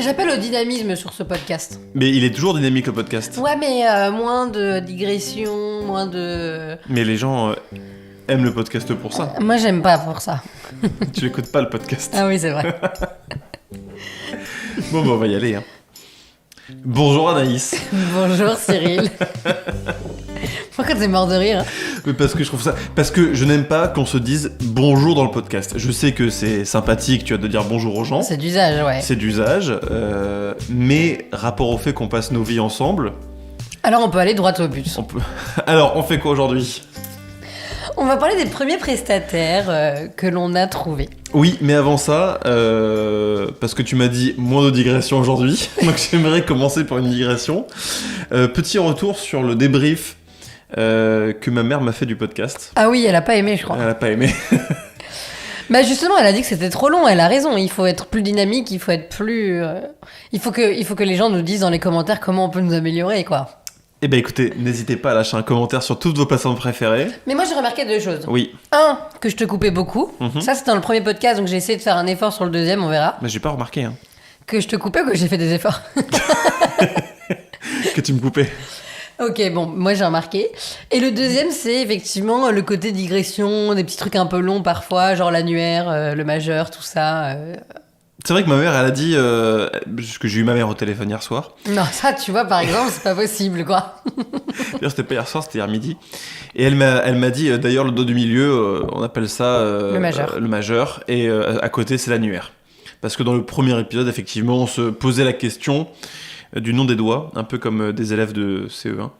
J'appelle au dynamisme sur ce podcast. Mais il est toujours dynamique le podcast. Ouais, mais moins de digression, moins de... Mais les gens aiment le podcast pour ça. Moi, j'aime pas pour ça. Tu l'écoutes pas le podcast. Ah oui, c'est vrai. Bon, on va y aller. Hein. Bonjour Anaïs. Bonjour Cyril. Pourquoi t'es mort de rire? Mais parce que je trouve ça... Parce que je n'aime pas qu'on se dise bonjour dans le podcast. Je sais que c'est sympathique, tu as de dire bonjour aux gens. C'est d'usage, ouais. C'est d'usage. Mais rapport au fait qu'on passe nos vies ensemble... Alors on peut aller droit au but. Alors, on fait quoi aujourd'hui ? On va parler des premiers prestataires que l'on a trouvés. Oui, mais avant ça, parce que tu m'as dit moins de digression aujourd'hui, donc j'aimerais commencer par une digression. Petit retour sur le débrief que ma mère m'a fait du podcast. Ah oui, elle a pas aimé, je crois. Elle a pas aimé. Bah justement, elle a dit que c'était trop long, elle a raison, il faut être plus dynamique, il faut être plus... Il faut que les gens nous disent dans les commentaires comment on peut nous améliorer, quoi. Eh ben écoutez, n'hésitez pas à lâcher un commentaire sur toutes vos plateformes préférées. Mais moi j'ai remarqué deux choses. Oui. Un, que je te coupais beaucoup. Ça c'était dans le premier podcast, donc j'ai essayé de faire un effort sur le deuxième, on verra. Mais j'ai pas remarqué, hein. Que je te coupais ou que j'ai fait des efforts? Que tu me coupais. Ok, bon, moi j'ai remarqué. Et le deuxième, c'est effectivement le côté digression, des petits trucs un peu longs parfois, genre l'annuaire, le majeur, tout ça. C'est vrai que ma mère, elle a dit... parce que j'ai eu ma mère au téléphone hier soir. Non, ça, tu vois, par exemple, c'est pas possible, quoi. D'ailleurs, c'était pas hier soir, c'était hier midi. Et elle m'a dit, d'ailleurs, le dos du milieu, on appelle ça... le majeur. Le majeur. Et à côté, c'est l'annuaire. Parce que dans le premier épisode, effectivement, on se posait la question du nom des doigts, un peu comme des élèves de CE1.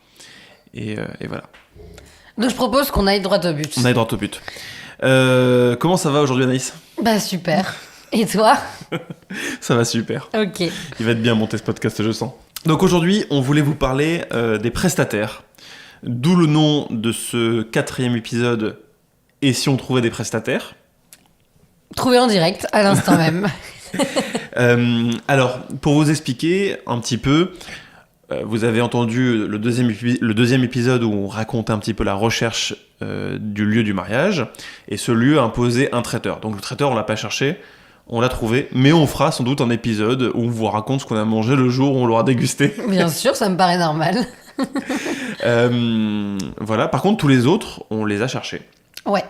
Et voilà. Donc je propose qu'on aille droit au but. On aille droit au but. Comment ça va aujourd'hui, Anaïs ? Bah super. Et toi ? Ça va super. Ok. Il va être bien monté ce podcast, je sens. Donc aujourd'hui, on voulait vous parler des prestataires. D'où le nom de ce 4e épisode, Et si on trouvait des prestataires ? Trouvé en direct, à l'instant même. Alors, pour vous expliquer un petit peu, vous avez entendu le deuxième épisode où on racontait un petit peu la recherche du lieu du mariage. Et ce lieu a imposé un traiteur. Donc le traiteur, on l'a pas cherché. On l'a trouvé, mais on fera sans doute un épisode où on vous raconte ce qu'on a mangé le jour où on l'aura dégusté. Bien sûr, ça me paraît normal. Voilà, par contre, tous les autres, on les a cherchés. Ouais.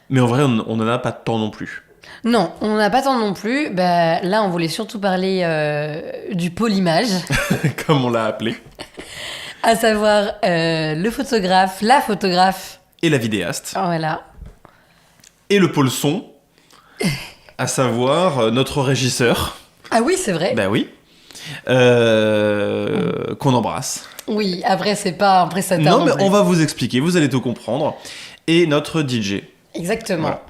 Mais en vrai, on n'en a pas tant non plus. Non, on n'a pas tant non plus. Bah, là, on voulait surtout parler du pôle image. Comme on l'a appelé. À savoir le photographe, la photographe. Et la vidéaste. Voilà. Et le pôle son. À savoir notre régisseur. Ah oui, c'est vrai. Ben oui. Qu'on embrasse. Oui, après, c'est pas un prestataire. Non, mais on va vous expliquer, vous allez tout comprendre. Et notre DJ. Exactement. Voilà.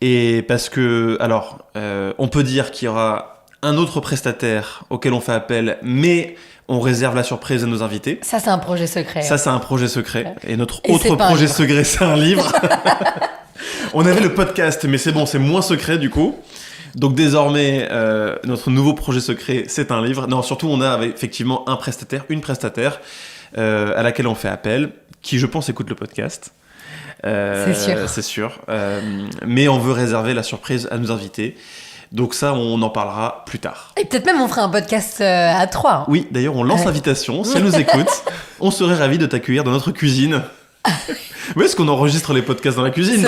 Et parce que, alors, on peut dire qu'il y aura un autre prestataire auquel on fait appel, mais on réserve la surprise à nos invités. Ça, c'est un projet secret. Ça, c'est un projet secret. Et notre Et autre projet secret, c'est un livre. On avait le podcast, mais c'est bon, c'est moins secret du coup. Donc désormais, notre nouveau projet secret, c'est un livre. Non, surtout, on a effectivement une prestataire à laquelle on fait appel, qui, je pense, écoute le podcast. C'est sûr. C'est sûr. Mais on veut réserver la surprise à nos invités. Donc ça, on en parlera plus tard. Et peut-être même on fera un podcast à 3. Hein. Oui, d'ailleurs, on lance l'invitation. Si elle nous écoute, on serait ravis de t'accueillir dans notre cuisine. Oui, parce qu'on enregistre les podcasts dans la cuisine. C'est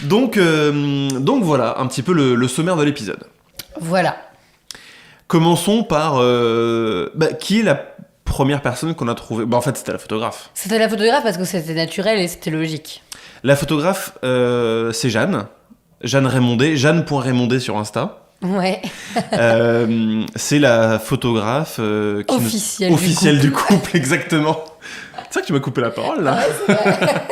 donc... vrai. donc voilà, un petit peu le sommaire de l'épisode. Voilà. Commençons par... qui est la première personne qu'on a trouvée ? En fait, c'était la photographe. C'était la photographe parce que c'était naturel et c'était logique. La photographe, c'est Jeanne. Jeanne Raymondet. Jeanne.Raymondet sur Insta. Ouais. C'est la photographe... officielle du couple, exactement. C'est vrai que tu m'as coupé la parole, là. Ouais, c'est vrai.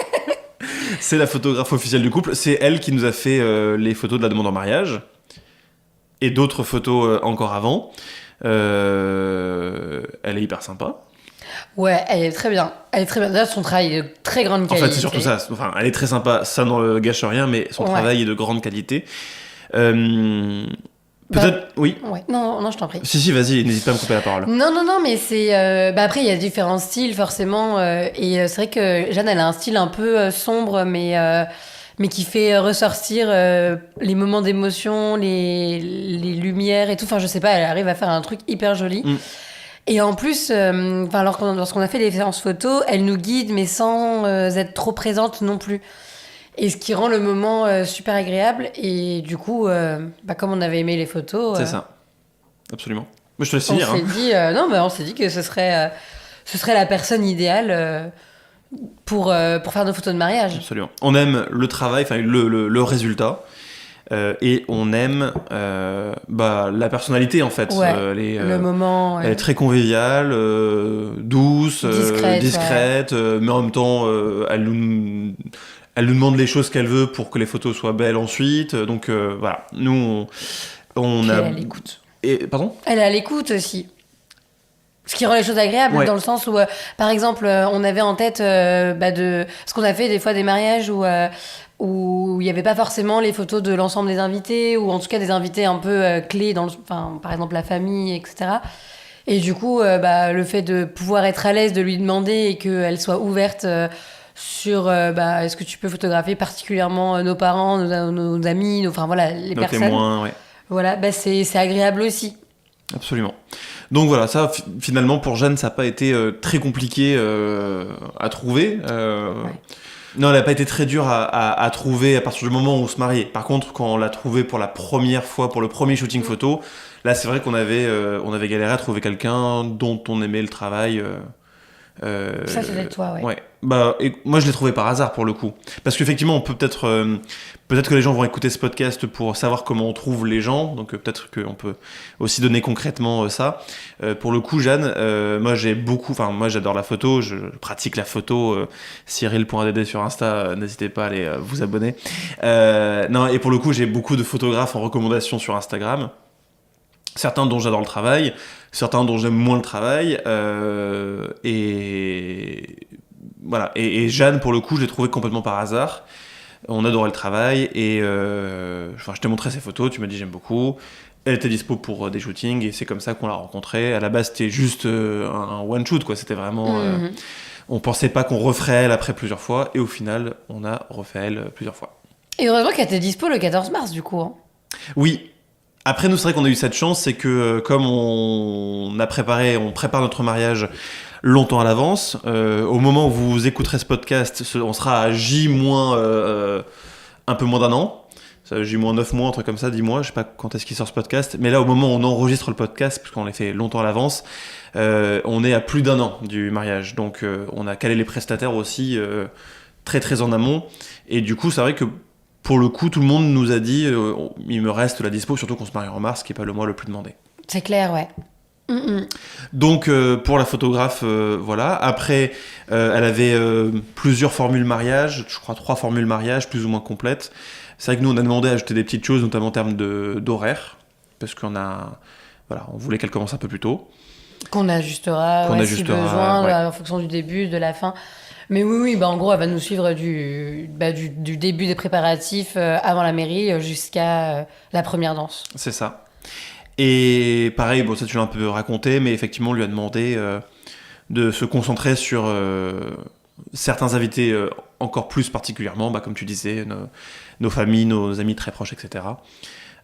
C'est la photographe officielle du couple. C'est elle qui nous a fait les photos de la demande en mariage. Et d'autres photos encore avant. Elle est hyper sympa. Ouais, elle est très bien. Elle est très bien. Déjà, son travail est de très grande qualité. En fait, c'est surtout ça. Enfin, elle est très sympa. Ça n'en gâche rien, mais son travail est de grande qualité. Peut-être, oui. Ouais. Non, je t'en prie. Si, vas-y, n'hésite pas à me couper la parole. Non, mais c'est... après, il y a différents styles, forcément. Et c'est vrai que Jeanne, elle a un style un peu sombre, mais mais qui fait ressortir les moments d'émotion, les lumières et tout. Enfin, je sais pas, elle arrive à faire un truc hyper joli. Et en plus, lorsqu'on a fait les séances photos, elle nous guide, mais sans être trop présente non plus. Et ce qui rend le moment super agréable. Et du coup, comme on avait aimé les photos... C'est ça. Absolument. Mais je te laisse On finir. s'est dit, on s'est dit que ce serait la personne idéale pour faire nos photos de mariage. Absolument. On aime le travail, enfin le résultat. Et on aime la personnalité en fait. Ouais, le moment. Elle est très conviviale, douce, discrète, mais en même temps, elle nous demande les choses qu'elle veut pour que les photos soient belles ensuite. Donc voilà, nous on Puis a. elle est à l'écoute. Pardon ? Elle est à l'écoute aussi. Ce qui rend les choses agréables dans le sens où, par exemple, on avait en tête parce qu'on a fait des fois des mariages où il n'y avait pas forcément les photos de l'ensemble des invités, ou en tout cas des invités un peu clés, par exemple la famille, etc. Et du coup, le fait de pouvoir être à l'aise de lui demander et qu'elle soit ouverte sur est-ce que tu peux photographier particulièrement nos parents, nos amis, les nos personnes. Témoins, ouais. Voilà, c'est agréable aussi. Absolument. Donc voilà, ça finalement pour Jeanne, ça n'a pas été très compliqué à trouver. Non, elle n'a pas été très dure à trouver à partir du moment où on se mariait. Par contre, quand on l'a trouvée pour la première fois, pour le premier shooting photo, là c'est vrai qu'on avait galéré à trouver quelqu'un dont on aimait le travail. Ça c'était toi, ouais. Et moi je l'ai trouvé par hasard pour le coup. Parce qu'effectivement, on peut peut-être que les gens vont écouter ce podcast pour savoir comment on trouve les gens. Donc peut-être qu'on peut aussi donner concrètement ça. Pour le coup, Jeanne, moi j'adore la photo, je pratique la photo. Cyril.dd sur Insta, n'hésitez pas à aller vous abonner. Et pour le coup, j'ai beaucoup de photographes en recommandation sur Instagram. Certains dont j'adore le travail, certains dont j'aime moins le travail, et voilà. Et Jeanne, pour le coup, je l'ai trouvée complètement par hasard. On adorait le travail, et je t'ai montré ses photos, tu m'as dit j'aime beaucoup. Elle était dispo pour des shootings, et c'est comme ça qu'on l'a rencontrée. À la base, c'était juste un one shoot, quoi. C'était vraiment. On pensait pas qu'on referait elle après plusieurs fois, et au final, on a refait elle plusieurs fois. Et heureusement qu'elle était dispo le 14 mars, du coup. Hein. Oui. Après, nous, c'est vrai qu'on a eu cette chance, c'est que comme on prépare notre mariage longtemps à l'avance, au moment où vous écouterez ce podcast, on sera à J- un peu moins d'un an, J-9 mois, un truc comme ça, 10 mois, je sais pas quand est-ce qu'il sort ce podcast, mais là, au moment où on enregistre le podcast, puisqu'on l'a fait longtemps à l'avance, on est à plus d'un an du mariage, donc on a calé les prestataires aussi très très en amont, et du coup, c'est vrai que pour le coup, tout le monde nous a dit il me reste la dispo, surtout qu'on se marie en mars, qui n'est pas le mois le plus demandé. C'est clair, ouais. Donc, pour la photographe, voilà. Après, elle avait plusieurs formules mariage, je crois 3 formules mariage, plus ou moins complètes. C'est vrai que nous, on a demandé à ajouter des petites choses, notamment en termes d'horaire, parce qu'on voulait qu'elle commence un peu plus tôt. Qu'on ajustera, si besoin, en fonction du début, de la fin. Mais oui, en gros, elle va nous suivre du début des préparatifs avant la mairie jusqu'à la première danse. C'est ça. Et pareil, ça tu l'as un peu raconté, mais effectivement, on lui a demandé de se concentrer sur certains invités encore plus particulièrement, comme tu disais, nos familles, nos amis très proches, etc.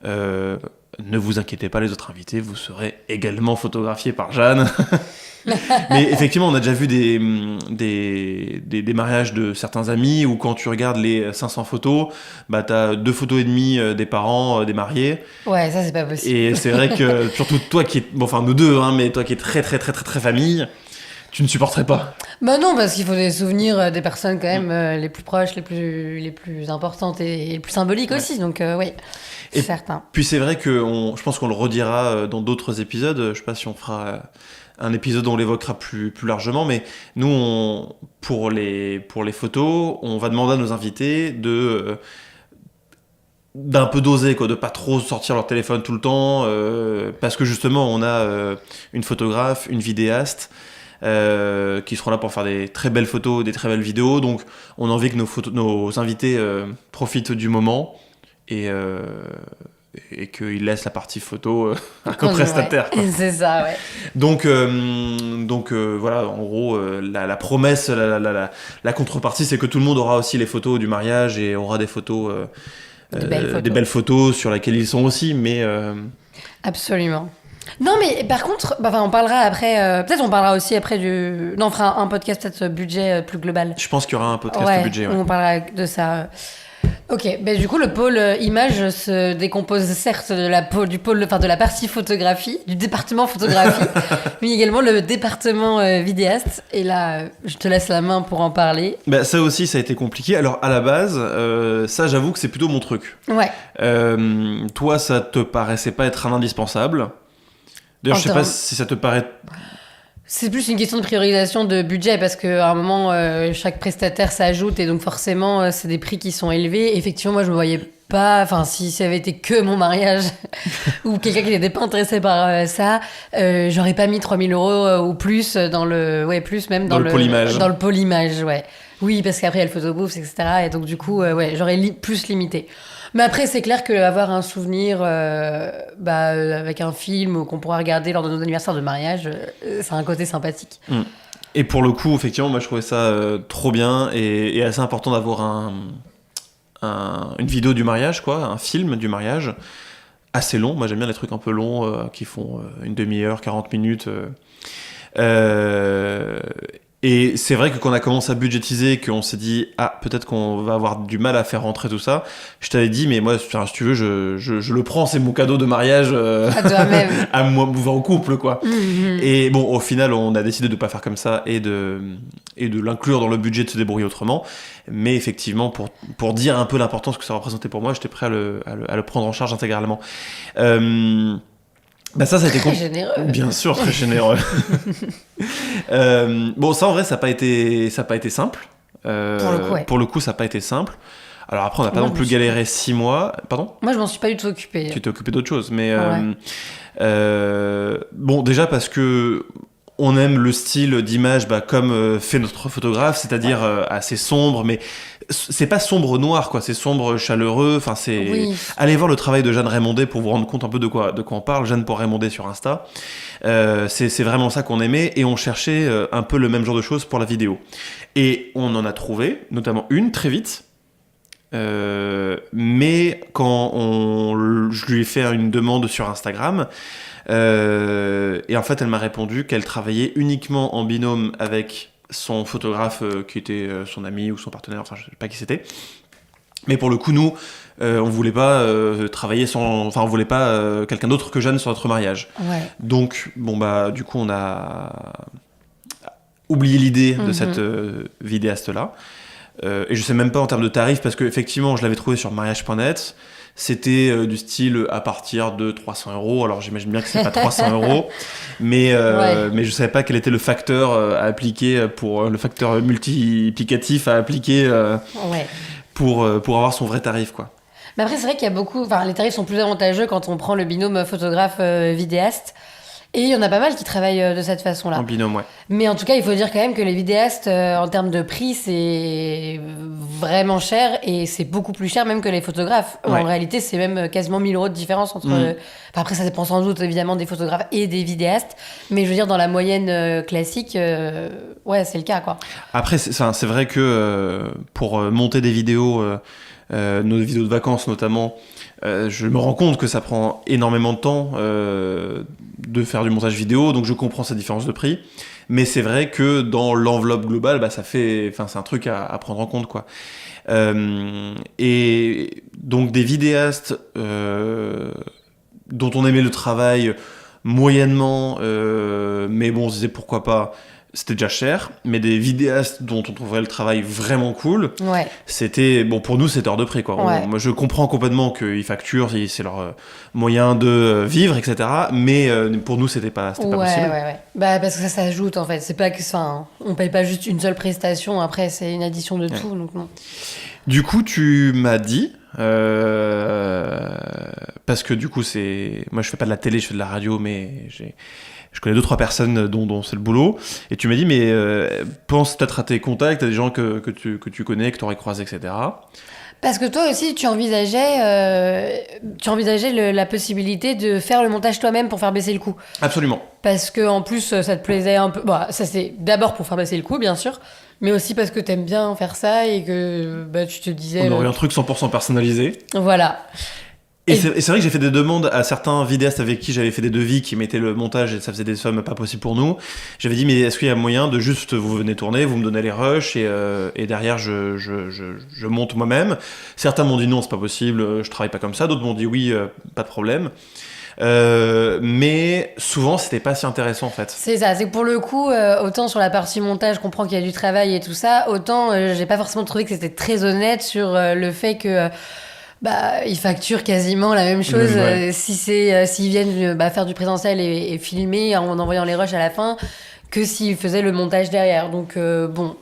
Ne vous inquiétez pas, les autres invités, vous serez également photographiés par Jeanne. Mais effectivement, on a déjà vu des mariages de certains amis où quand tu regardes les 500 photos, t'as 2 photos et demie des parents, des mariés. Ouais, ça c'est pas possible. Et c'est vrai que surtout toi qui es, nous deux, mais toi qui es très très très très très famille, tu ne supporterais pas. Non, parce qu'il faut des souvenirs des personnes quand même les plus proches, les plus importantes et les plus symboliques aussi. Donc oui, c'est certain. Puis c'est vrai que je pense qu'on le redira dans d'autres épisodes. Je sais pas si on fera un épisode où on l'évoquera plus largement, mais nous, pour les photos, on va demander à nos invités d'un peu doser, de pas trop sortir leur téléphone tout le temps, parce que justement, on a une photographe, une vidéaste, qui seront là pour faire des très belles photos, des très belles vidéos, donc on a envie que nos invités profitent du moment, et et qu'il laisse la partie photo à un prestataire. Ouais. C'est ça, ouais. Donc voilà, en gros, la promesse, la contrepartie, c'est que tout le monde aura aussi les photos du mariage et aura des photos, des belles photos sur lesquelles ils sont aussi, mais... Absolument. Non, mais par contre, on parlera après. Peut-être on parlera aussi après du. Non, on fera un podcast peut-être budget plus global. Je pense qu'il y aura un podcast budget. Ouais. Où on parlera de ça. Ok, du coup le pôle image se décompose certes de la partie photographie, du département photographie, mais également le département vidéaste. Et là, je te laisse la main pour en parler. Ça aussi, ça a été compliqué. Alors à la base, ça j'avoue que c'est plutôt mon truc. Ouais. Toi, ça te paraissait pas être un indispensable. D'ailleurs, je sais pas si ça te paraît... C'est plus une question de priorisation de budget parce qu'à un moment, chaque prestataire s'ajoute et donc forcément, c'est des prix qui sont élevés. Et effectivement, moi, je me voyais pas... Enfin, si ça avait été que mon mariage ou quelqu'un qui n'était pas intéressé par ça, j'aurais pas mis 3 000 € ou plus dans le... Ouais, plus même dans le pôle image. Dans le pôle image, ouais. Oui, parce qu'après, il y a le photobooth, etc. Et donc, du coup, j'aurais plus limité. Mais après, c'est clair qu'avoir un souvenir avec un film qu'on pourra regarder lors de nos anniversaires de mariage, c'est un côté sympathique. Et pour le coup, effectivement, moi je trouvais ça trop bien et assez important d'avoir une vidéo du mariage, quoi, un film du mariage assez long. Moi j'aime bien les trucs un peu longs qui font une demi-heure, 40 minutes. Et c'est vrai que quand on a commencé à budgétiser, qu'on s'est dit peut-être qu'on va avoir du mal à faire rentrer tout ça, je t'avais dit mais moi si tu veux je le prends, c'est mon cadeau de mariage à toi-même. À moi en couple quoi. Mm-hmm. Et bon au final on a décidé de pas faire comme ça et de l'inclure dans le budget, de se débrouiller autrement, mais effectivement pour dire un peu l'importance que ça représentait pour moi, j'étais prêt à le prendre en charge intégralement. Ça a été très généreux. Bien sûr, très généreux. Ça en vrai, ça n'a pas été simple. Pour le coup, ça n'a pas été simple. Alors après, on n'a pas non plus galéré 6 mois. Pardon ? Moi, je m'en suis pas du tout occupée. Tu t'es occupé d'autre chose, mais déjà parce que on aime le style d'image comme fait notre photographe, c'est-à-dire assez sombre, mais c'est pas sombre noir quoi, c'est sombre chaleureux. Enfin allez voir le travail de Jeanne Raymondet pour vous rendre compte un peu de quoi on parle. Jeanne pour Raymondet sur Insta. C'est vraiment ça qu'on aimait et on cherchait un peu le même genre de choses pour la vidéo. Et on en a trouvé, notamment une très vite. Mais quand je lui ai fait une demande sur Instagram. Et en fait, elle m'a répondu qu'elle travaillait uniquement en binôme avec son photographe qui était son ami ou son partenaire, enfin je sais pas qui c'était. Mais pour le coup, nous, on voulait pas travailler on voulait pas quelqu'un d'autre que Jeanne sur notre mariage. Ouais. Donc, du coup, on a oublié l'idée de cette vidéaste-là. Et je sais même pas en termes de tarifs, parce qu'effectivement, je l'avais trouvé sur mariage.net. C'était du style à partir de 300 €. Alors j'imagine bien que c'est pas 300 €, mais je savais pas quel était le facteur à appliquer le facteur multiplicatif à appliquer pour avoir son vrai tarif quoi. Mais après c'est vrai qu'il y a les tarifs sont plus avantageux quand on prend le binôme photographe vidéaste. Et il y en a pas mal qui travaillent de cette façon-là. En binôme, ouais. Mais en tout cas, il faut dire quand même que les vidéastes, en termes de prix, c'est vraiment cher et c'est beaucoup plus cher même que les photographes. Ouais. En réalité, c'est même quasiment 1 000 € de différence entre... après, ça dépend sans doute évidemment des photographes et des vidéastes. Mais je veux dire, dans la moyenne classique, c'est le cas, quoi. Après, c'est vrai que pour monter des vidéos, nos vidéos de vacances notamment... je me rends compte que ça prend énormément de temps de faire du montage vidéo, donc je comprends cette différence de prix, mais c'est vrai que dans l'enveloppe globale, c'est un truc à prendre en compte quoi. Et donc des vidéastes dont on aimait le travail moyennement, mais bon on se disait pourquoi pas. C'était déjà cher, mais des vidéastes dont on trouverait le travail vraiment cool, c'était pour nous c'était hors de prix quoi. Moi je comprends complètement qu'ils facturent, c'est leur moyen de vivre, etc. Mais pour nous c'était pas possible. Ouais. Parce que ça s'ajoute en fait. C'est pas que on paye pas juste une seule prestation. Après c'est une addition de tout. Donc non. Du coup tu m'as dit. Parce que du coup moi je fais pas de la télé, je fais de la radio, mais je connais 2-3 personnes dont c'est le boulot, et tu m'as dit mais pense peut-être à tes contacts, à des gens que tu connais, que tu aurais croisés, etc. Parce que toi aussi, tu envisageais la possibilité de faire le montage toi-même pour faire baisser le coût. Absolument. Parce que en plus, ça te plaisait un peu. Bon, ça c'est d'abord pour faire baisser le coût, bien sûr, mais aussi parce que t'aimes bien faire ça et que tu te disais. On aurait un truc 100% personnalisé. Voilà. Et c'est vrai que j'ai fait des demandes à certains vidéastes avec qui j'avais fait des devis qui mettaient le montage et ça faisait des sommes pas possibles pour nous. J'avais dit, mais est-ce qu'il y a moyen de juste, vous venez tourner, vous me donnez les rushs et derrière je monte moi-même. Certains m'ont dit non, c'est pas possible, je travaille pas comme ça. D'autres m'ont dit oui, pas de problème. Mais souvent c'était pas si intéressant en fait. C'est ça, c'est que pour le coup, autant sur la partie montage, je comprends qu'il y a du travail et tout ça, autant j'ai pas forcément trouvé que c'était très honnête sur le fait que ils facturent quasiment la même chose s'ils viennent faire du présentiel et filmer en envoyant les rushs à la fin que s'ils faisaient le montage derrière. Donc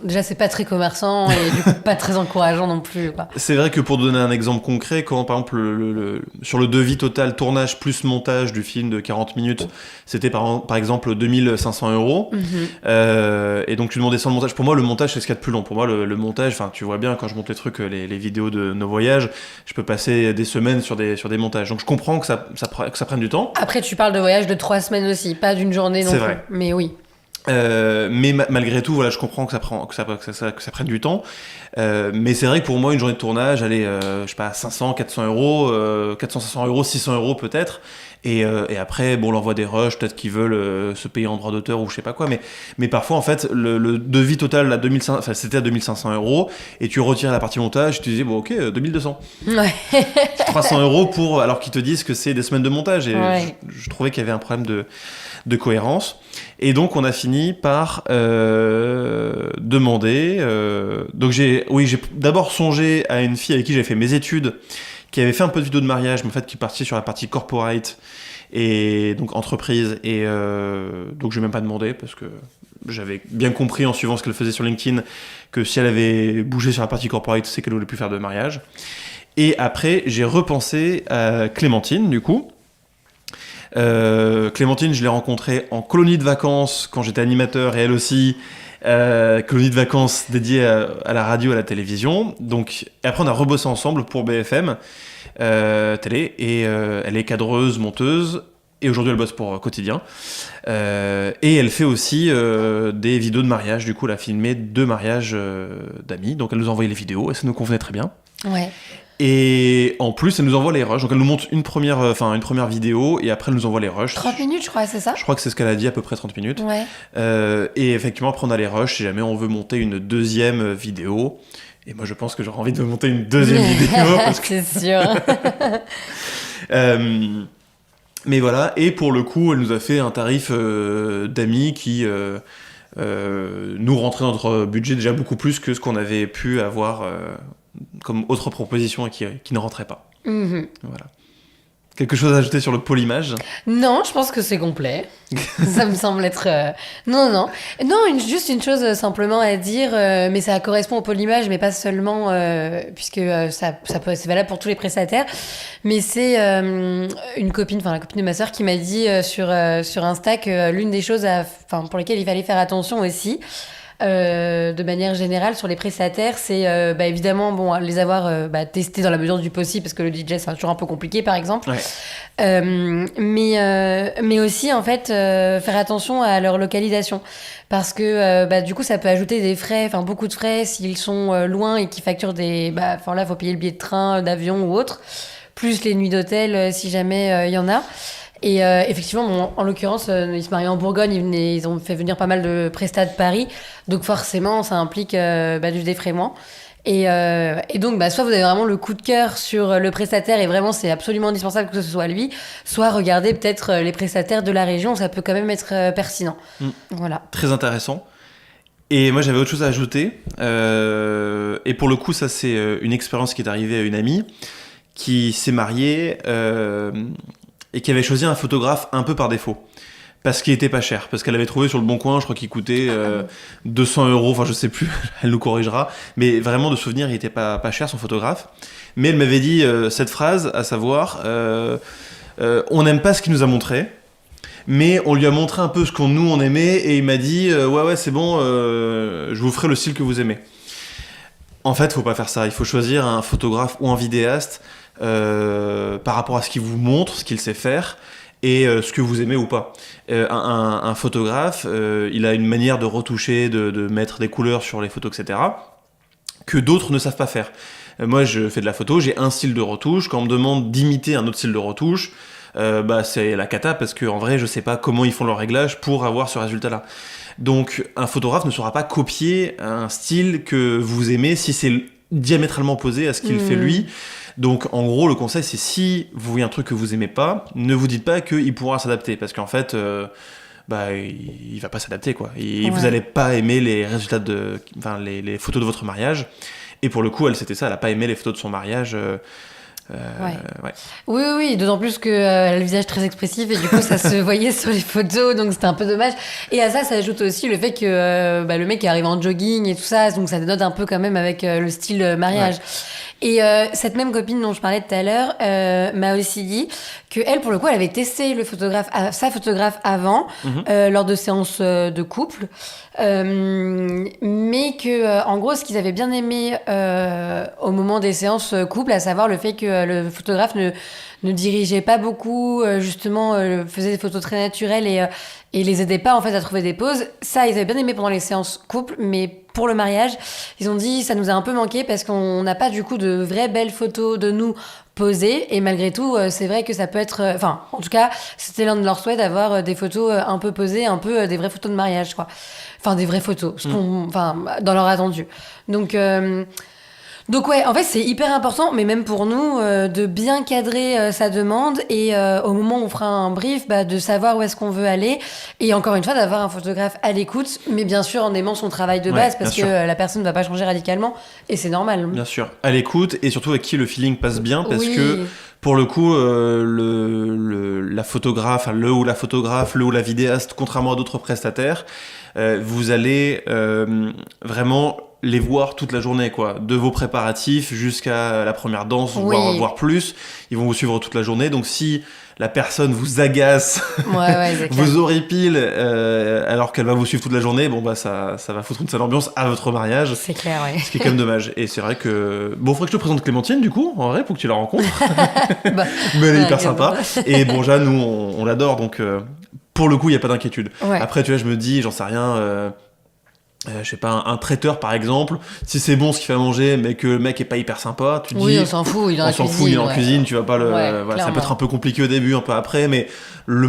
déjà c'est pas très commerçant et du coup pas très encourageant non plus, quoi. C'est vrai que pour donner un exemple concret, quand par exemple sur le devis total tournage plus montage du film de 40 minutes, c'était par exemple 2500 €. Et donc tu demandais sans le montage. Pour moi le montage c'est ce qu'il y a de plus long. Pour moi le montage, enfin tu vois bien quand je monte les trucs, les vidéos de nos voyages, je peux passer des semaines sur des montages. Donc je comprends que ça prenne du temps. Après tu parles de voyage de 3 semaines aussi, pas d'une journée non plus. C'est vrai. Mais oui. Mais malgré tout, voilà, je comprends que ça prenne du temps. Mais c'est vrai que pour moi, une journée de tournage, elle est, je sais pas, 500, 400 €, 400, 500 €, 600 € peut-être. Et après, bon, on leur envoie des rushs, peut-être qu'ils veulent se payer en droit d'auteur ou je sais pas quoi. Mais parfois, en fait, le devis total à 2500, enfin, c'était à 2500 €, et tu retires la partie montage, tu disais, bon, ok, 2200. Ouais. 300 € alors qu'ils te disent que c'est des semaines de montage. Et je trouvais qu'il y avait un problème de cohérence. Et donc on a fini par demander. Donc j'ai d'abord songé à une fille avec qui j'avais fait mes études, qui avait fait un peu de vidéo de mariage, mais en fait qui partait sur la partie corporate et donc entreprise. Et donc je n'ai même pas demandé parce que j'avais bien compris en suivant ce qu'elle faisait sur LinkedIn que si elle avait bougé sur la partie corporate, c'est qu'elle voulait plus faire de mariage. Et après j'ai repensé à Clémentine du coup. Clémentine, je l'ai rencontrée en colonie de vacances quand j'étais animateur et elle aussi, colonie de vacances dédiée à la radio et à la télévision. Donc, et après, on a rebossé ensemble pour BFM Télé et elle est cadreuse, monteuse et aujourd'hui elle bosse pour Quotidien. Et elle fait aussi des vidéos de mariage. Du coup, elle a filmé 2 mariages d'amis. Donc, elle nous a envoyé les vidéos et ça nous convenait très bien. Ouais. Et en plus, elle nous envoie les rushs. Donc elle nous montre une première vidéo et après elle nous envoie les rushs. 30 minutes, je crois, c'est ça ? Je crois que c'est ce qu'elle a dit, à peu près 30 minutes. Ouais. Et effectivement, après on a les rushs si jamais on veut monter une deuxième vidéo. Et moi je pense que j'aurais envie de monter une deuxième vidéo. Parce que... C'est sûr. Mais voilà, et pour le coup, elle nous a fait un tarif d'amis qui nous rentrait dans notre budget déjà beaucoup plus que ce qu'on avait pu avoir comme autre proposition et qui ne rentrait pas. Mm-hmm. Voilà. Quelque chose à ajouter sur le pôle image ? Non, je pense que c'est complet. Ça me semble être... Non, juste une chose simplement à dire, mais ça correspond au pôle image, mais pas seulement, puisque c'est valable pour tous les prestataires. Mais c'est la copine de ma sœur qui m'a dit sur Insta que l'une des choses pour lesquelles il fallait faire attention aussi, de manière générale sur les prestataires, c'est évidemment les avoir testés dans la mesure du possible, parce que le DJ c'est toujours un peu compliqué par exemple. Ouais. Mais aussi en fait faire attention à leur localisation, parce que du coup ça peut ajouter des frais, beaucoup de frais s'ils sont loin et qu'ils facturent là faut payer le billet de train, d'avion ou autre, plus les nuits d'hôtel si jamais il y en a. Et effectivement, en l'occurrence, ils se marient en Bourgogne, ils ont fait venir pas mal de prestats de Paris, donc forcément, ça implique du défraiement. Et donc, soit vous avez vraiment le coup de cœur sur le prestataire, et vraiment, c'est absolument indispensable que ce soit lui, soit regardez peut-être les prestataires de la région, ça peut quand même être pertinent. Voilà. Très intéressant. Et moi, j'avais autre chose à ajouter. Et pour le coup, ça, c'est une expérience qui est arrivée à une amie qui s'est mariée... et qui avait choisi un photographe un peu par défaut, parce qu'il était pas cher, parce qu'elle avait trouvé sur le Bon Coin, je crois qu'il coûtait 200 €, enfin je sais plus, elle nous corrigera, mais vraiment de souvenir, il était pas cher son photographe. Mais elle m'avait dit cette phrase, à savoir on n'aime pas ce qu'il nous a montré, mais on lui a montré un peu ce qu'on nous on aimait, et il m'a dit ouais c'est bon, je vous ferai le style que vous aimez. En fait, faut pas faire ça. Il faut choisir un photographe ou un vidéaste par rapport à ce qu'il vous montre, ce qu'il sait faire et ce que vous aimez ou pas. Un photographe, il a une manière de retoucher, de mettre des couleurs sur les photos, etc., que d'autres ne savent pas faire. Moi, je fais de la photo, j'ai un style de retouche. Quand on me demande d'imiter un autre style de retouche, c'est la cata parce qu'en vrai, je sais pas comment ils font leur réglage pour avoir ce résultat-là. Donc, un photographe ne saura pas copier un style que vous aimez si c'est diamétralement opposé à ce qu'il fait lui. Donc, en gros, le conseil, c'est si vous voyez un truc que vous aimez pas, ne vous dites pas qu'il pourra s'adapter, parce qu'en fait, il va pas s'adapter, quoi. Et vous allez pas aimer les résultats les photos de votre mariage. Et pour le coup, c'était ça, elle a pas aimé les photos de son mariage. Oui, d'autant plus qu'elle a le visage très expressif et du coup ça se voyait sur les photos, donc c'était un peu dommage. Et à ça ajoute aussi le fait que le mec arrive en jogging et tout ça, donc ça dénote un peu quand même avec le style mariage. Et cette même copine dont je parlais tout à l'heure m'a aussi dit que elle, pour le coup, elle avait testé sa photographe avant lors de séances de couple, mais que en gros, ce qu'ils avaient bien aimé au moment des séances couple, à savoir le fait que le photographe ne dirigeait pas beaucoup, justement, faisait des photos très naturelles et les aidait pas en fait à trouver des poses. Ça, ils avaient bien aimé pendant les séances couple, mais pour le mariage, ils ont dit ça nous a un peu manqué parce qu'on n'a pas du coup de vraies belles photos de nous posées. Et malgré tout, c'est vrai que ça peut être... en tout cas, c'était l'un de leurs souhaits d'avoir des photos un peu posées, un peu des vraies photos de mariage, quoi. Enfin, des vraies photos, dans leur attendu. Donc ouais, en fait, c'est hyper important, mais même pour nous, de bien cadrer sa demande et au moment où on fera un brief, de savoir où est-ce qu'on veut aller et encore une fois, d'avoir un photographe à l'écoute, mais bien sûr en aimant son travail de base parce que la personne ne va pas changer radicalement et c'est normal. Bien sûr, à l'écoute et surtout avec qui le feeling passe bien parce que pour le coup, la photographe, le ou la vidéaste, contrairement à d'autres prestataires, vous allez vraiment les voir toute la journée, quoi. De vos préparatifs jusqu'à la première danse, voire plus. Ils vont vous suivre toute la journée. Donc si la personne vous agace, vous horripile, alors qu'elle va vous suivre toute la journée, ça va foutre une sale ambiance à votre mariage. C'est clair, ouais. Ce qui est quand même dommage. Et c'est vrai que... Bon, faudrait que je te présente Clémentine, du coup, en vrai, pour que tu la rencontres. Mais elle est hyper sympa. Et nous, on l'adore, donc... pour le coup, il n'y a pas d'inquiétude. Ouais. Après, tu vois, je me dis, j'en sais rien... je sais pas, un traiteur par exemple, si c'est bon ce qu'il fait à manger mais que le mec est pas hyper sympa, tu te dis on s'en fout, il est en cuisine, tu vas pas ça peut être un peu compliqué au début, un peu après, mais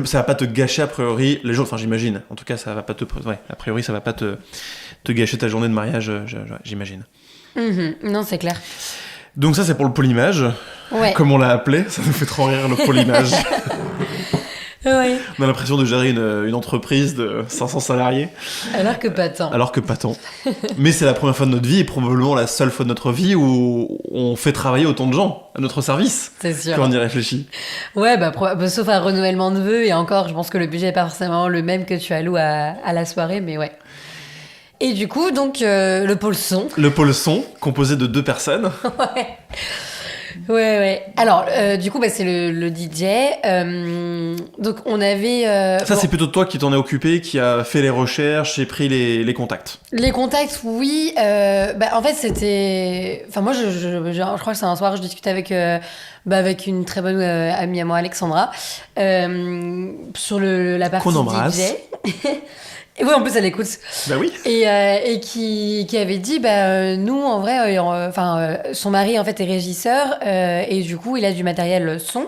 ça va pas te gâcher a priori les jours, j'imagine, en tout cas ça va pas a priori ça va pas te gâcher ta journée de mariage, j'imagine. Non, c'est clair. Donc ça c'est pour le polymage, comme on l'a appelé, ça nous fait trop rire le polymage. Ouais. On a l'impression de gérer une entreprise de 500 salariés. Alors que pas tant. Mais c'est la première fois de notre vie et probablement la seule fois de notre vie où on fait travailler autant de gens à notre service. C'est sûr. Quand on y réfléchit. Ouais, sauf un renouvellement de vœux. Et encore, je pense que le budget n'est pas forcément le même que tu alloues à la soirée, mais ouais. Et du coup, donc, le pôle son. Le pôle son, composé de 2 personnes. Ouais. Alors, du coup, c'est le DJ. Donc, on avait... Ça, c'est plutôt toi qui t'en es occupé, qui a fait les recherches et pris les contacts. Les contacts, oui. En fait, c'était... Enfin, moi, je crois que c'est un soir, je discutais avec une très bonne amie à moi, Alexandra, sur la partie qu'on embrasse. DJ. Et oui, en plus, elle écoute. Bah oui. Et qui avait dit, nous, en vrai, son mari, en fait, est régisseur, et du coup, il a du matériel son.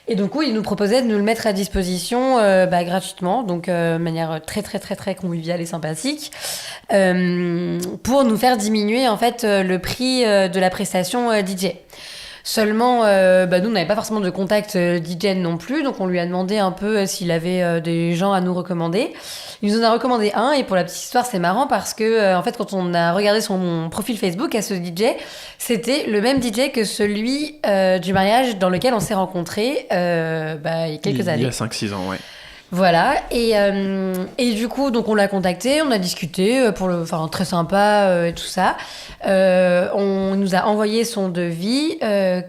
Et donc, il nous proposait de nous le mettre à disposition gratuitement, donc de manière très, très, très, très conviviale et sympathique, pour nous faire diminuer, en fait, le prix de la prestation DJ. Seulement, nous, on n'avait pas forcément de contact DJ non plus, donc on lui a demandé un peu s'il avait des gens à nous recommander. Il nous en a recommandé un, et pour la petite histoire, c'est marrant parce que, en fait, quand on a regardé son profil Facebook à ce DJ, c'était le même DJ que celui du mariage dans lequel on s'est rencontrés il y a quelques années. Il y a 5-6 ans, ouais. Voilà, et du coup, donc on l'a contacté, on a discuté, très sympa et tout ça. On nous a envoyé son devis,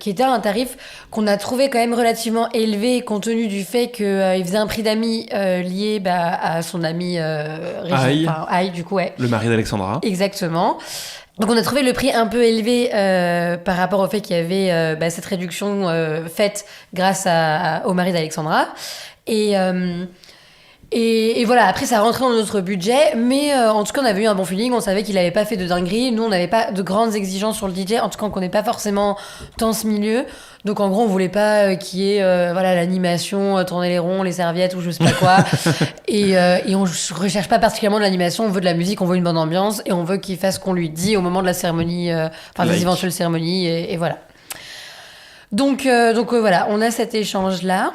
qui était un tarif qu'on a trouvé quand même relativement élevé, compte tenu du fait qu'il faisait un prix d'amis lié à son ami Aïe, du coup, ouais. Le mari d'Alexandra. Exactement. Donc on a trouvé le prix un peu élevé par rapport au fait qu'il y avait cette réduction faite grâce au mari d'Alexandra. Et voilà, après ça rentrait dans notre budget, mais en tout cas on avait eu un bon feeling, on savait qu'il avait pas fait de dinguerie, nous on n'avait pas de grandes exigences sur le DJ, en tout cas on connaît pas forcément dans ce milieu, donc en gros on voulait pas qu'il y ait l'animation, tourner les ronds, les serviettes ou je sais pas quoi, et on recherche pas particulièrement de l'animation, on veut de la musique, on veut une bonne ambiance, et on veut qu'il fasse ce qu'on lui dit au moment de la cérémonie, des éventuelles cérémonies, et voilà. Donc voilà, on a cet échange là.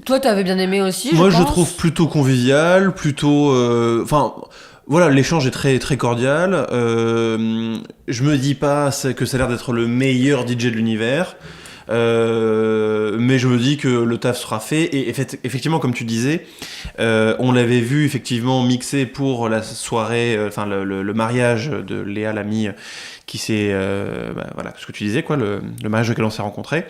Toi, t'avais bien aimé aussi, Moi, je pense. je trouve plutôt convivial, plutôt... voilà, l'échange est très, très cordial. Je me dis pas que ça a l'air d'être le meilleur DJ de l'univers. Mais je me dis que le taf sera fait. Et effectivement, comme tu disais, on l'avait vu effectivement mixer pour la soirée, le mariage de Léa Lamy, qui c'est... voilà, ce que tu disais, quoi, le mariage auquel on s'est rencontrés.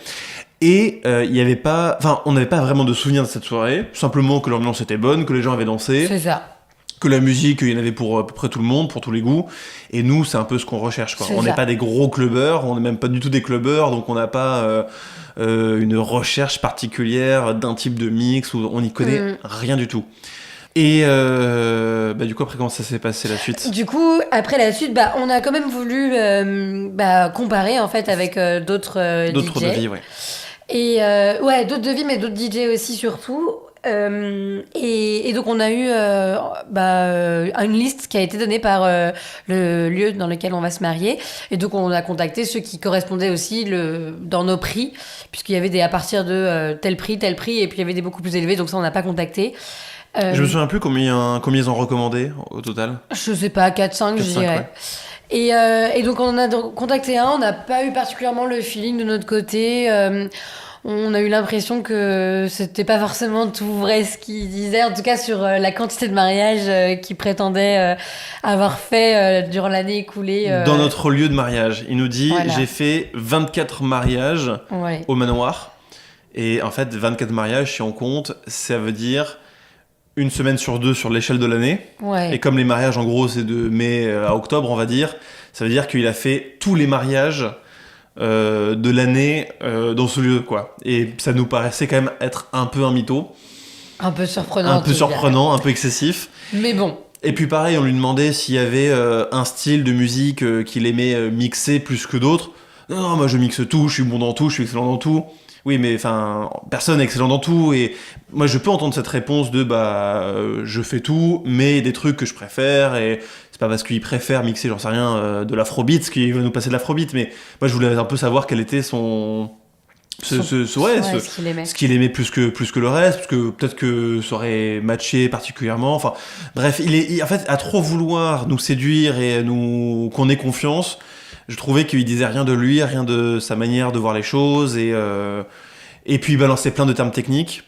Et il y avait pas, enfin, on n'avait pas vraiment de souvenirs de cette soirée, simplement que l'ambiance était bonne, que les gens avaient dansé, C'est ça. que la musique, il y en avait pour à peu près tout le monde, pour tous les goûts. Et nous, c'est un peu ce qu'on recherche, quoi. On n'est pas des gros clubbers, on n'est même pas du tout des clubbers, donc on n'a pas une recherche particulière d'un type de mix où on n'y connaît rien du tout. Et du coup, après, comment ça s'est passé la suite ? Du coup, après la suite, on a quand même voulu comparer en fait avec d'autres D'autres DJ. devis, ouais. Et d'autres devis, mais d'autres DJ aussi surtout. Et donc on a eu une liste qui a été donnée par le lieu dans lequel on va se marier. Et donc on a contacté ceux qui correspondaient aussi dans nos prix, puisqu'il y avait des à partir de tel prix, et puis il y avait des beaucoup plus élevés, donc ça on n'a pas contacté. Je me souviens plus combien ils ont recommandé au total. Je sais pas, 4-5 je dirais. Ouais. Et donc on en a contacté un, on n'a pas eu particulièrement le feeling de notre côté. On a eu l'impression que c'était pas forcément tout vrai ce qu'il disait, en tout cas sur la quantité de mariages qu'il prétendait avoir fait durant l'année écoulée. Dans notre lieu de mariage. Il nous dit, j'ai fait 24 mariages au manoir. Et en fait, 24 mariages, si on compte, ça veut dire une semaine sur 2 sur l'échelle de l'année. Ouais. Et comme les mariages, en gros, c'est de mai à octobre, on va dire, ça veut dire qu'il a fait tous les mariages de l'année dans ce lieu, quoi. Et ça nous paraissait quand même être un peu un mytho. Un peu surprenant. Un peu excessif. Mais bon. Et puis pareil, on lui demandait s'il y avait un style de musique qu'il aimait mixer plus que d'autres. Non, moi je mixe tout, je suis bon dans tout, je suis excellent dans tout. Oui, mais enfin, personne n'est excellent dans tout. Et moi, je peux entendre cette réponse de je fais tout, mais des trucs que je préfère. Et c'est pas parce qu'il préfère mixer, j'en sais rien, de l'afrobeat, qu'il va nous passer de l'afrobeat. Mais moi, je voulais un peu savoir quel était ce qu'il aimait plus que le reste, parce que peut-être que ça aurait matché particulièrement. Enfin, bref, en fait, à trop vouloir nous séduire et qu'on ait confiance. Je trouvais qu'il disait rien de lui, rien de sa manière de voir les choses, et puis il balançait plein de termes techniques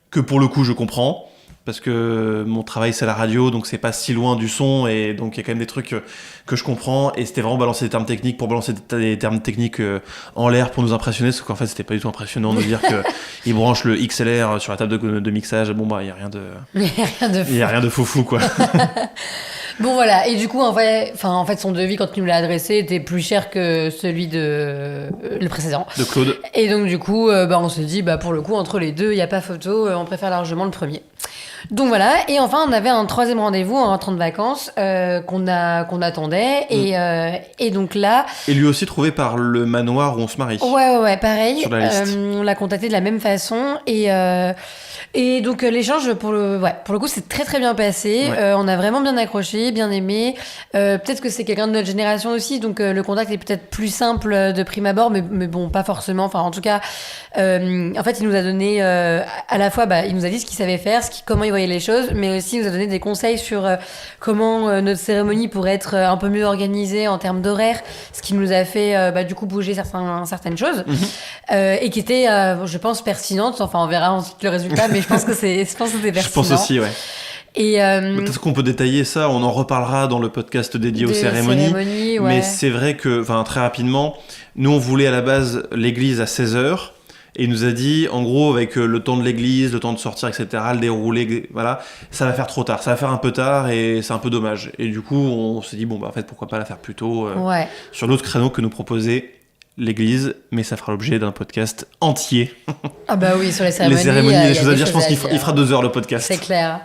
que pour le coup je comprends, parce que mon travail c'est la radio, donc c'est pas si loin du son, et donc il y a quand même des trucs que je comprends, et c'était vraiment balancer des termes techniques pour balancer des termes techniques en l'air pour nous impressionner, parce qu'en fait c'était pas du tout impressionnant de dire qu'il branche le XLR sur la table de mixage. Bon il y a rien de foufou, quoi. Bon voilà, et du coup en fait son devis quand il nous l'a adressé était plus cher que celui de le précédent. De Claude. Et donc du coup on s'est dit pour le coup entre les deux il n'y a pas photo, on préfère largement le premier. Donc voilà, et enfin on avait un troisième rendez-vous en rentrant de vacances qu'on attendait, et donc là... Et lui aussi trouvé par le manoir où on se marie. Ouais, pareil. Sur la liste. On l'a contacté de la même façon, et donc l'échange pour le coup c'est très très bien passé. Ouais. On a vraiment bien accroché, bien aimé. Peut-être que c'est quelqu'un de notre génération aussi, donc le contact est peut-être plus simple de prime abord, mais bon pas forcément. Enfin en tout cas, en fait il nous a donné à la fois il nous a dit ce qu'il savait faire, comment il voyait les choses, mais aussi il nous a donné des conseils sur comment notre cérémonie pourrait être un peu mieux organisée en termes d'horaire, ce qui nous a fait du coup bouger certaines choses, et qui était je pense pertinente. Enfin on verra ensuite le résultat, mais je pense que c'était pertinent. Je pense aussi, ouais. Et peut-être qu'on peut détailler ça, on en reparlera dans le podcast dédié aux cérémonies. Ouais. Mais c'est vrai que, très rapidement, nous on voulait à la base l'église à 16h, Et il nous a dit, en gros, avec le temps de l'église, le temps de sortir, etc., le déroulé, voilà, ça va faire trop tard. Ça va faire un peu tard et c'est un peu dommage. Et du coup, on s'est dit, bon, bah, en fait, pourquoi pas la faire plus tôt sur l'autre créneau que nous proposait l'église, mais ça fera l'objet d'un podcast entier. Ah bah oui, sur les cérémonies. Les cérémonies, les choses à dire, je pense qu'il fera 2 heures le podcast. C'est clair.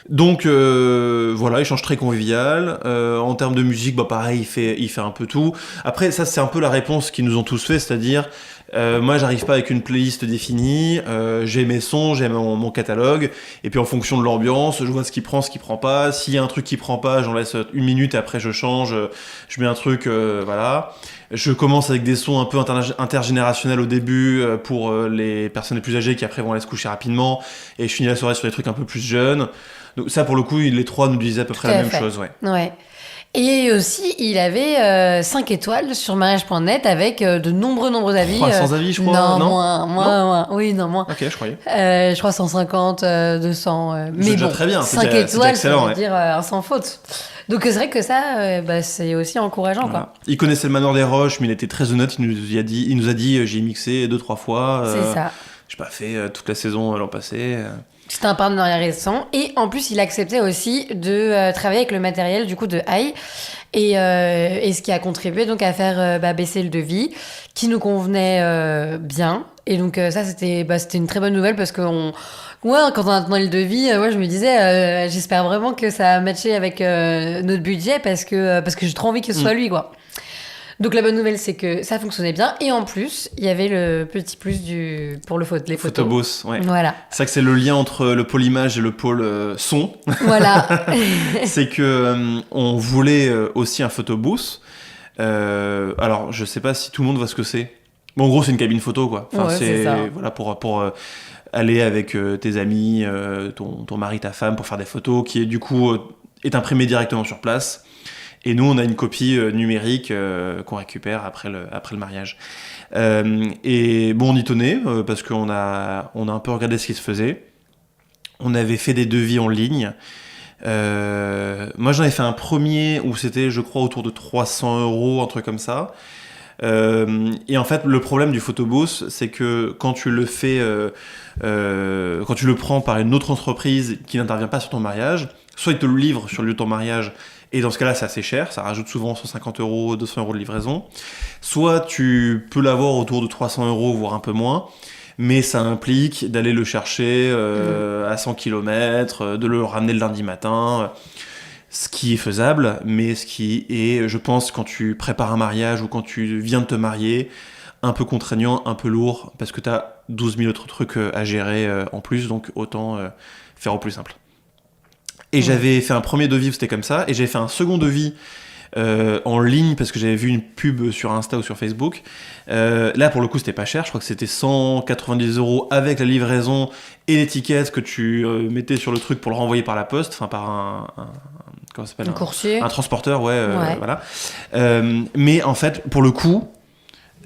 Donc voilà, échange très convivial. En termes de musique, bah pareil, il fait un peu tout. Après, ça c'est un peu la réponse qu'ils nous ont tous fait, c'est-à-dire moi j'arrive pas avec une playlist définie, j'ai mes sons, j'ai mon catalogue, et puis en fonction de l'ambiance, je vois ce qui prend, ce qui prend pas. S'il y a un truc qui prend pas, j'en laisse 1 minute et après je change, je mets un truc, voilà. Je commence avec des sons un peu intergénérationnels au début pour les personnes les plus âgées qui après vont aller se coucher rapidement, et je finis la soirée sur des trucs un peu plus jeunes. Donc ça, pour le coup, les 3 nous disaient à peu près la même chose. Ouais. Et aussi, il avait 5 étoiles sur mariage.net avec de nombreux avis. 300 avis, je crois. Non, moins. Oui, non, moins. Ok, je croyais. Je crois 150, 200. Mais déjà bon, très bien. 5 étoiles, excellent, ça veut dire sans faute. Donc c'est vrai que ça, c'est aussi encourageant. Voilà. Quoi. Il connaissait le Manoir des Roches, mais il était très honnête. Il nous a dit j'ai mixé 2-3 fois. C'est ça. J'ai pas fait toute la saison l'an passé. C'était un partenariat récent. Et en plus, il acceptait aussi de travailler avec le matériel du coup de Haï. Et ce qui a contribué donc à faire baisser le devis, qui nous convenait bien. Et donc ça, c'était une très bonne nouvelle parce que quand on a entendu le devis, je me disais, j'espère vraiment que ça a matché avec notre budget parce que j'ai trop envie que ce soit lui, quoi. Donc la bonne nouvelle, c'est que ça fonctionnait bien. Et en plus, il y avait le petit plus pour les photos. Photobooth, ouais. Voilà. C'est vrai que c'est le lien entre le pôle image et le pôle son. Voilà. C'est que on voulait aussi un photobooth. Alors, je sais pas si tout le monde voit ce que c'est. Bon, en gros, c'est une cabine photo, quoi. Enfin, c'est ça. Voilà, pour aller avec tes amis, ton mari, ta femme, pour faire des photos, qui est du coup est imprimé directement sur place. Et nous, on a une copie numérique qu'on récupère après le mariage. Et bon, on y tenait parce qu'on a un peu regardé ce qui se faisait. On avait fait des devis en ligne. Moi, j'en avais fait un premier où c'était, je crois, autour de 300 €, un truc comme ça. Et en fait, le problème du photobooth, c'est que quand tu le fais, quand tu le prends par une autre entreprise qui n'intervient pas sur ton mariage, soit ils te le livrent sur le lieu de ton mariage, et dans ce cas-là, c'est assez cher, ça rajoute souvent 150 €, 200 € de livraison. Soit tu peux l'avoir autour de 300 €, voire un peu moins, mais ça implique d'aller le chercher à 100 km, de le ramener le lundi matin, ce qui est faisable, mais ce qui est, je pense, quand tu prépares un mariage ou quand tu viens de te marier, un peu contraignant, un peu lourd, parce que tu as 12 000 autres trucs à gérer en plus, donc autant faire au plus simple. Et j'avais fait un premier devis où c'était comme ça, et j'avais fait un second devis en ligne parce que j'avais vu une pub sur Insta ou sur Facebook. Là, pour le coup, c'était pas cher. Je crois que c'était 190 € avec la livraison et l'étiquette que tu mettais sur le truc pour le renvoyer par la poste, enfin par comment ça s'appelle, un coursier, un transporteur, voilà. Mais en fait, pour le coup,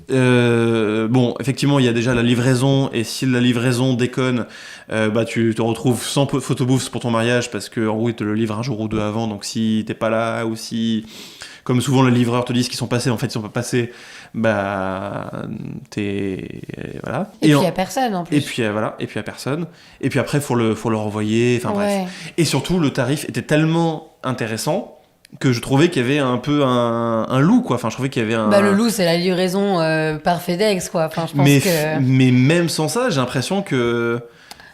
bon, effectivement, il y a déjà la livraison, et si la livraison déconne, tu te retrouves sans photobooth pour ton mariage parce que en gros, ils te le livrent un jour ou deux avant. Donc, si t'es pas là, ou si, comme souvent, les livreurs te disent qu'ils sont passés, en fait, ils sont pas passés, t'es voilà. Et puis il y a personne en plus. Et puis voilà, et puis il y a personne. Et puis après, faut le renvoyer. Enfin bref. Et surtout, le tarif était tellement intéressant que je trouvais qu'il y avait un peu un loup, quoi. Enfin, je trouvais qu'il y avait un... le loup, c'est la livraison par FedEx, quoi. Enfin, je pense mais même sans ça, j'ai l'impression que...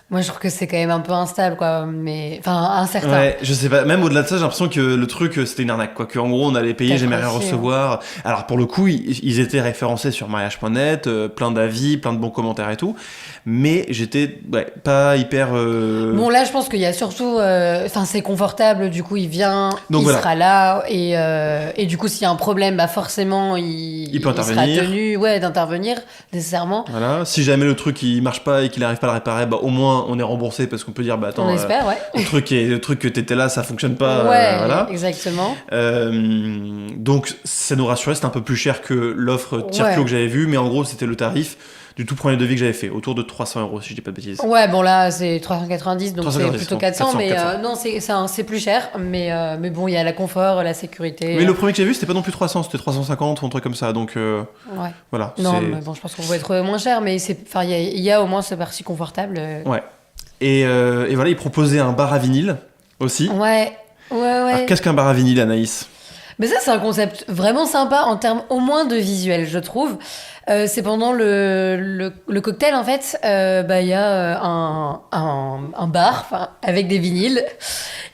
Moi, je trouve que c'est quand même un peu instable, quoi. Mais... Enfin, incertain. Ouais, je sais pas. Même au-delà de ça, j'ai l'impression que le truc, c'était une arnaque, quoi. Qu'en gros, on allait payer, j'aimerais rien recevoir. Alors, pour le coup, ils étaient référencés sur mariage.net, plein d'avis, plein de bons commentaires et tout. Mais j'étais pas hyper... Bon, là, je pense qu'il y a surtout... c'est confortable, du coup, il vient, donc, il sera là. Et du coup, s'il y a un problème, forcément, il peut intervenir. Il sera tenu d'intervenir, nécessairement. Voilà. Si jamais le truc, il marche pas et qu'il n'arrive pas à le réparer, au moins, on est remboursé parce qu'on peut dire, attends... On espère, le truc que t'étais là, ça fonctionne pas. Voilà. Exactement. Donc, ça nous rassurait, c'était un peu plus cher que l'offre Tirklo que j'avais vue, mais en gros, c'était le tarif. du tout premier devis que j'avais fait, autour de 300 €, si je dis pas de bêtises. Ouais, bon là c'est 390, donc 390, c'est plutôt non, 400, 400, mais 400. non, c'est plus cher, mais bon, il y a la confort, la sécurité. Mais le premier que j'ai vu, c'était pas non plus 300, c'était 350 ou un truc comme ça, donc Ouais. voilà. Non, mais bon, je pense qu'on pouvait trouver moins cher, mais il y a au moins ce parti confortable. Ouais. Et voilà, il proposait un bar à vinyle aussi. Ouais. Alors, qu'est-ce qu'un bar à vinyle, Anaïs ? Mais ça, c'est un concept vraiment sympa en termes au moins de visuel, je trouve. C'est pendant le cocktail, en fait, il y a un bar avec des vinyles.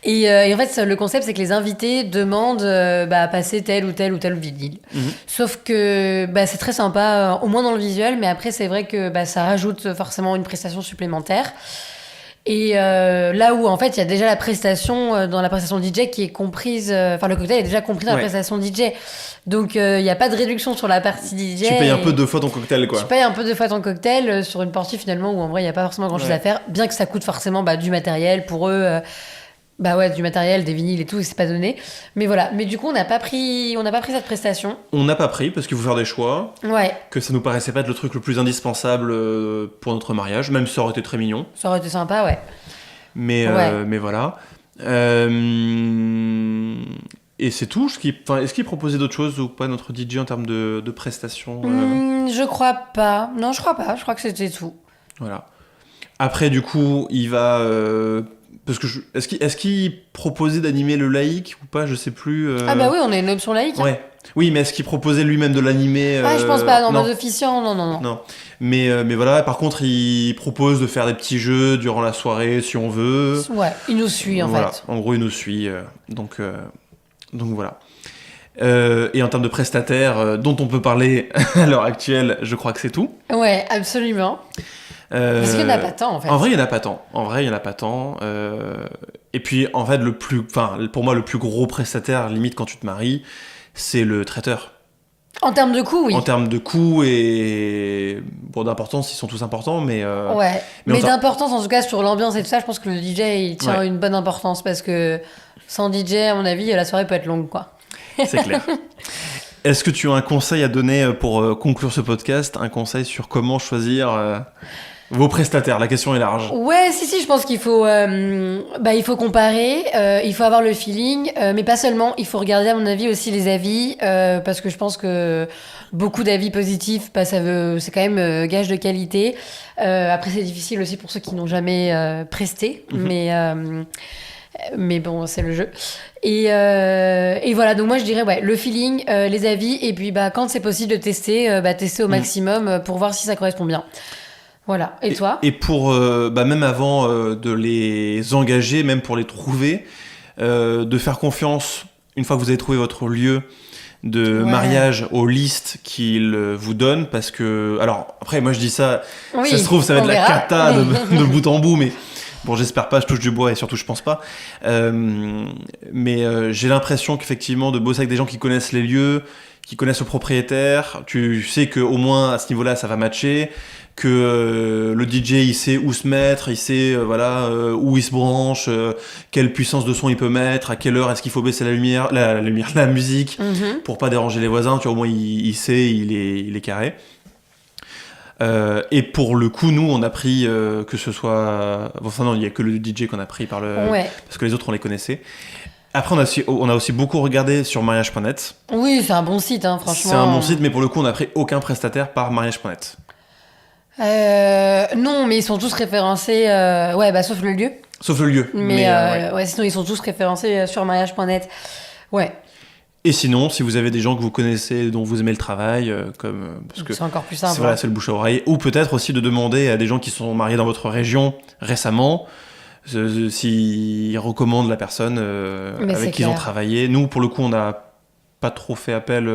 Et en fait, le concept, c'est que les invités demandent à passer tel ou tel ou tel vinyle. Sauf que c'est très sympa, au moins dans le visuel, mais après, c'est vrai que ça rajoute forcément une prestation supplémentaire. Et là où en fait il y a déjà la prestation dans la prestation DJ qui est comprise, le cocktail est déjà compris dans la prestation DJ, donc il n'y a pas de réduction sur la partie DJ. Tu payes un peu deux fois ton cocktail, quoi. Tu payes un peu deux fois ton cocktail sur une partie finalement où en vrai il n'y a pas forcément grand chose à faire, bien que ça coûte forcément du matériel pour eux. Du matériel, des vinyles et tout, c'est pas donné. Mais voilà. Mais du coup, on n'a pas pris cette prestation. On n'a pas pris parce qu'il faut faire des choix. Ouais. Que ça nous paraissait pas être le truc le plus indispensable pour notre mariage, même si ça aurait été très mignon. Ça aurait été sympa, ouais. Mais voilà. Et c'est tout. Est-ce qu'il proposait d'autres choses ou pas, notre DJ, en termes de prestations Je crois pas. Non, je crois pas. Je crois que c'était tout. Voilà. Après, du coup, il va... parce que est-ce qu'il proposait d'animer le laïc ou pas, je sais plus. Ah bah oui, on a une option laïque. Ouais. Oui, mais est-ce qu'il proposait lui-même de l'animer je pense pas, non, mode officiant, non. Non. Mais voilà, par contre, il propose de faire des petits jeux durant la soirée, si on veut. Ouais, il nous suit en fait. En gros, il nous suit, donc voilà. Et en termes de prestataires dont on peut parler à l'heure actuelle, je crois que c'est tout. Ouais, absolument. Parce qu'il n'y en a pas tant, en fait. En vrai, il n'y en a pas tant. Et puis, en fait, pour moi, le plus gros prestataire, limite, quand tu te maries, c'est le traiteur. En termes de coûts, oui. En termes de coûts et d'importance, ils sont tous importants, mais... mais d'importance, en tout cas, sur l'ambiance et tout ça, je pense que le DJ, il tient une bonne importance, parce que sans DJ, à mon avis, la soirée peut être longue, quoi. C'est clair. Est-ce que tu as un conseil à donner pour conclure ce podcast, un conseil sur comment choisir... vos prestataires, la question est large. Ouais, si, je pense qu'il faut, il faut comparer, il faut avoir le feeling, mais pas seulement, il faut regarder à mon avis aussi les avis, parce que je pense que beaucoup d'avis positifs, c'est quand même gage de qualité. Après, c'est difficile aussi pour ceux qui n'ont jamais presté, mais bon, c'est le jeu. Et voilà, donc moi je dirais le feeling, les avis, et puis quand c'est possible de tester, tester au maximum pour voir si ça correspond bien. Voilà. Et toi ? Et pour, même avant de les engager, même pour les trouver, de faire confiance, une fois que vous avez trouvé votre lieu de mariage, aux listes qu'ils vous donnent, parce que... Alors, après, moi je dis ça, ça se trouve, ça va être la cata de bout en bout, mais... Bon, j'espère pas, je touche du bois et surtout je pense pas. Mais j'ai l'impression qu'effectivement, de bosser avec des gens qui connaissent les lieux, qui connaissent le propriétaire, tu sais qu'au moins à ce niveau-là, ça va matcher, que le DJ il sait où se mettre, il sait où il se branche, quelle puissance de son il peut mettre, à quelle heure est-ce qu'il faut baisser la musique pour pas déranger les voisins, tu vois, au moins il sait, il est carré. Et pour le coup, nous on a pris que ce soit, enfin non, il y a que le DJ qu'on a pris parce que les autres on les connaissait. Après, on a aussi beaucoup regardé sur mariage.net. Oui, c'est un bon site, franchement. C'est un bon site, mais pour le coup, on n'a pris aucun prestataire par mariage.net. Non, mais ils sont tous référencés, sauf le lieu. Sauf le lieu. Mais sinon, ils sont tous référencés sur mariage.net. Ouais. Et sinon, si vous avez des gens que vous connaissez, dont vous aimez le travail, parce que c'est encore plus simple. C'est le bouche à oreille. Ou peut-être aussi de demander à des gens qui sont mariés dans votre région récemment, s'ils recommandent la personne avec qui ils ont travaillé. Nous, pour le coup, on n'a pas trop fait appel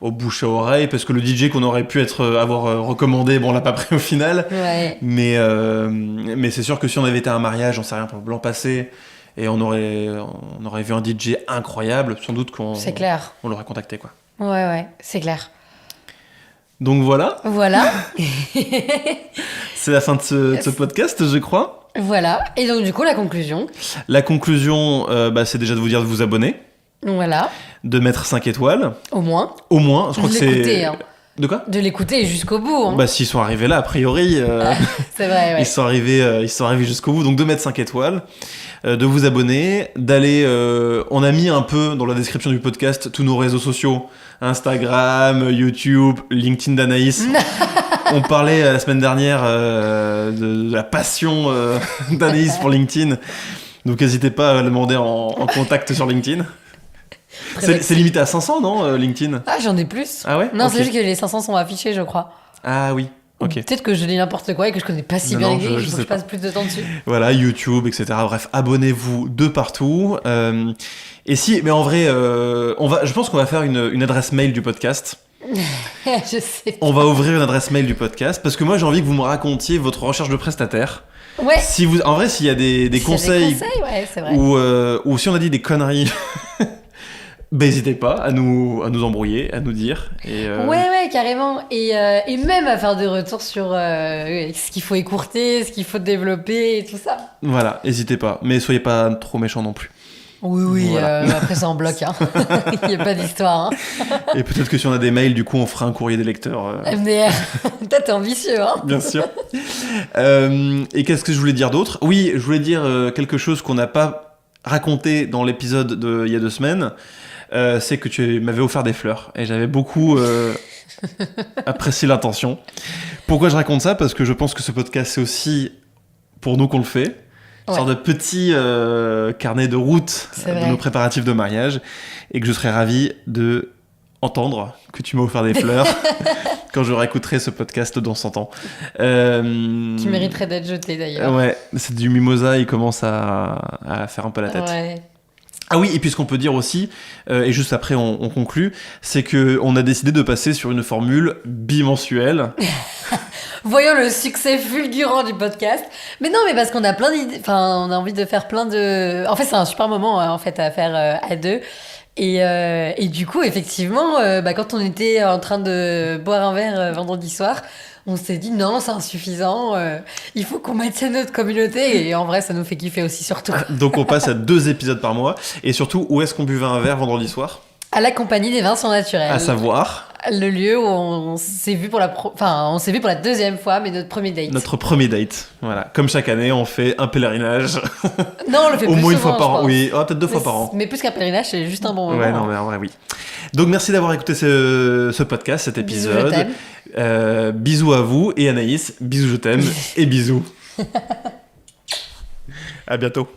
au bouche à oreille, parce que le DJ qu'on aurait pu avoir recommandé, on l'a pas pris au final. Ouais. Mais c'est sûr que si on avait été à un mariage, on sait rien, pour l'an passé, et on aurait vu un DJ incroyable, sans doute qu'on l'aurait contacté, quoi. Ouais, c'est clair. Donc voilà. C'est la fin de ce podcast, je crois. Voilà. Et donc, du coup, la conclusion ? La conclusion, c'est déjà de vous dire de vous abonner. Voilà. De mettre 5 étoiles. Au moins. Je crois que c'est... De quoi ? De l'écouter jusqu'au bout. Hein. Bah, s'ils sont arrivés là, a priori, c'est vrai, ouais. ils sont arrivés jusqu'au bout. Donc, de mettre 5 étoiles, de vous abonner, d'aller... on a mis un peu dans la description du podcast tous nos réseaux sociaux. Instagram, YouTube, LinkedIn d'Anaïs. On parlait la semaine dernière de la passion d'Anaïs pour LinkedIn. Donc, n'hésitez pas à la demander en contact sur LinkedIn. C'est limité à 500, non, LinkedIn ? Ah, j'en ai plus. Ah ouais ? Non, okay. C'est juste que les 500 sont affichés, je crois. Ah oui, ok. Peut-être que je dis n'importe quoi et que je connais pas si bien LinkedIn, il faut que je passe plus de temps dessus. Voilà, YouTube, etc. Bref, abonnez-vous de partout. Et si, mais en vrai, je pense qu'on va faire une adresse mail du podcast. Je sais. On va ouvrir une adresse mail du podcast parce que moi j'ai envie que vous me racontiez votre recherche de prestataire. Ouais. En vrai, s'il y a des conseils, ouais, c'est vrai. ou si on a dit des conneries, bah, n'hésitez pas à nous embrouiller, à nous dire. Et Ouais, carrément. Et même à faire des retours sur ce qu'il faut écourter, ce qu'il faut développer et tout ça. Voilà, n'hésitez pas. Mais soyez pas trop méchants non plus. Oui, voilà. Après ça en bloc. Hein. Il n'y a pas d'histoire. Hein. Et peut-être que si on a des mails, du coup, on fera un courrier des lecteurs. MDR. Toi, t'es ambitieux. Hein. Bien sûr. Et qu'est-ce que je voulais dire d'autre ? Oui, je voulais dire quelque chose qu'on n'a pas raconté dans l'épisode d'il y a 2 semaines. C'est que tu m'avais offert des fleurs. Et j'avais beaucoup apprécié l'intention. Pourquoi je raconte ça ? Parce que je pense que ce podcast, c'est aussi pour nous qu'on le fait. Une sorte de petit carnet de route de nos préparatifs de mariage, et que je serais ravi de entendre que tu m'as offert des fleurs quand je réécouterai ce podcast dans 100 ans. Tu mériterais d'être jeté d'ailleurs. Ouais, c'est du mimosa, il commence à faire un peu la tête. Ouais. Ah oui, et puis ce qu'on peut dire aussi, et juste après on conclut, c'est qu'on a décidé de passer sur une formule bimensuelle. Voyons le succès fulgurant du podcast. Mais non, mais parce qu'on a plein d'idées. Enfin, on a envie de faire plein de. En fait, c'est un super moment en fait à faire à deux. Et du coup, effectivement, quand on était en train de boire un verre vendredi soir, on s'est dit non, c'est insuffisant. Il faut qu'on maintienne notre communauté. Et en vrai, ça nous fait kiffer aussi, surtout. Donc on passe à 2 épisodes par mois. Et surtout, où est-ce qu'on buvait un verre vendredi soir ? À la compagnie des vins sont naturels. À savoir. Le lieu où on s'est vu pour la deuxième fois, mais notre premier date. Notre premier date, voilà. Comme chaque année, on fait un pèlerinage. Non, on le fait au plus moins souvent, une fois par an. Oui, peut-être 2 mais fois par an. Mais plus qu'un pèlerinage, c'est juste un bon moment. Ouais, non, mais en vrai, oui. Donc merci d'avoir écouté ce podcast, cet épisode. Bisous, je t'aime. Bisous à vous et Anaïs. Bisous, je t'aime et bisous. À bientôt.